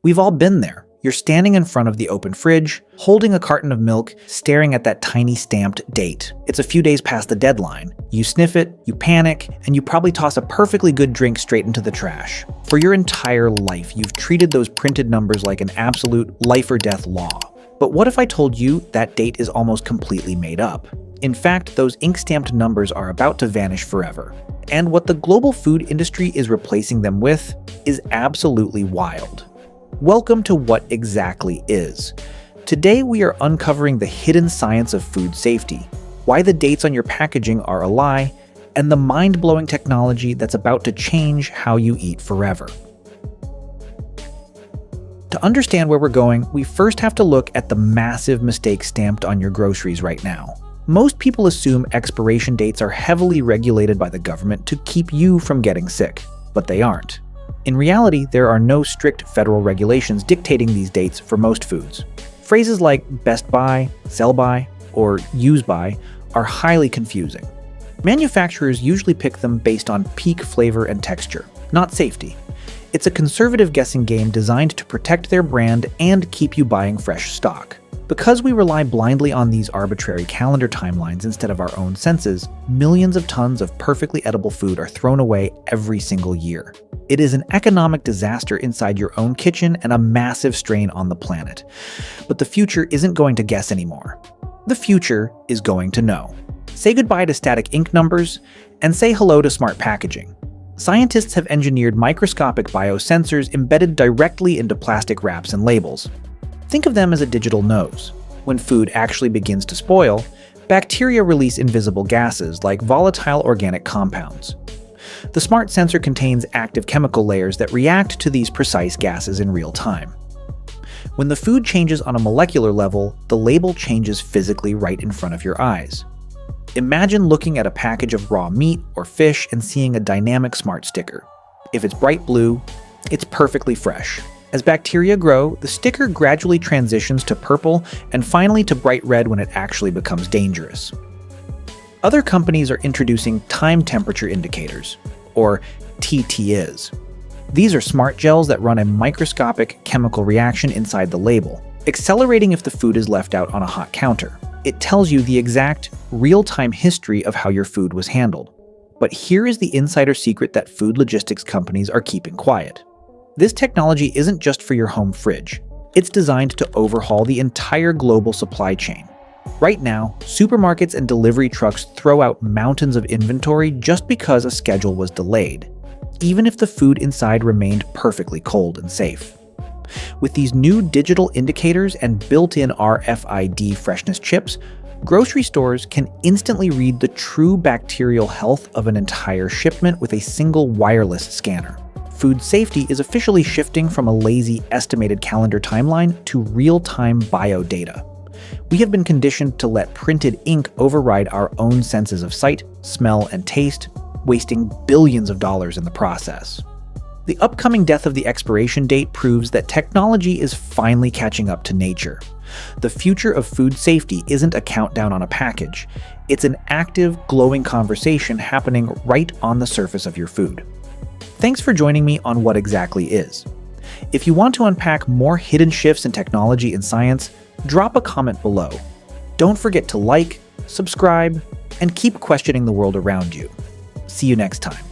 We've all been there. You're standing in front of the open fridge, holding a carton of milk, staring at that tiny stamped date. It's a few days past the deadline. You sniff it, you panic, and you probably toss a perfectly good drink straight into the trash. For your entire life, you've treated those printed numbers like an absolute life or death law. But what if I told you that date is almost completely made up? In fact, those ink-stamped numbers are about to vanish forever. And what the global food industry is replacing them with is absolutely wild. Welcome to What Exactly Is. Today we are uncovering the hidden science of food safety, why the dates on your packaging are a lie, and the mind-blowing technology that's about to change how you eat forever. To understand where we're going, we first have to look at the massive mistakes stamped on your groceries right now. Most people assume expiration dates are heavily regulated by the government to keep you from getting sick, but they aren't. In reality, there are no strict federal regulations dictating these dates for most foods. Phrases like best by, sell by, or use by are highly confusing. Manufacturers usually pick them based on peak flavor and texture, not safety. It's a conservative guessing game designed to protect their brand and keep you buying fresh stock. Because we rely blindly on these arbitrary calendar timelines instead of our own senses, millions of tons of perfectly edible food are thrown away every single year. It is an economic disaster inside your own kitchen and a massive strain on the planet. But the future isn't going to guess anymore. The future is going to know. Say goodbye to static ink numbers and say hello to smart packaging. Scientists have engineered microscopic biosensors embedded directly into plastic wraps and labels. Think of them as a digital nose. When food actually begins to spoil, bacteria release invisible gases like volatile organic compounds. The smart sensor contains active chemical layers that react to these precise gases in real time. When the food changes on a molecular level, the label changes physically right in front of your eyes. Imagine looking at a package of raw meat or fish and seeing a dynamic smart sticker. If it's bright blue, it's perfectly fresh. As bacteria grow, the sticker gradually transitions to purple and finally to bright red when it actually becomes dangerous. Other companies are introducing time temperature indicators, or TTIs. These are smart gels that run a microscopic chemical reaction inside the label, accelerating if the food is left out on a hot counter. It tells you the exact, real-time history of how your food was handled. But here is the insider secret that food logistics companies are keeping quiet. This technology isn't just for your home fridge. It's designed to overhaul the entire global supply chain. Right now, supermarkets and delivery trucks throw out mountains of inventory just because a schedule was delayed, even if the food inside remained perfectly cold and safe. With these new digital indicators and built-in RFID freshness chips, grocery stores can instantly read the true bacterial health of an entire shipment with a single wireless scanner. Food safety is officially shifting from a lazy estimated calendar timeline to real-time biodata. We have been conditioned to let printed ink override our own senses of sight, smell, and taste, wasting billions of dollars in the process. The upcoming death of the expiration date proves that technology is finally catching up to nature. The future of food safety isn't a countdown on a package. It's an active, glowing conversation happening right on the surface of your food. Thanks for joining me on What Exactly Is. If you want to unpack more hidden shifts in technology and science, drop a comment below. Don't forget to like, subscribe, and keep questioning the world around you. See you next time.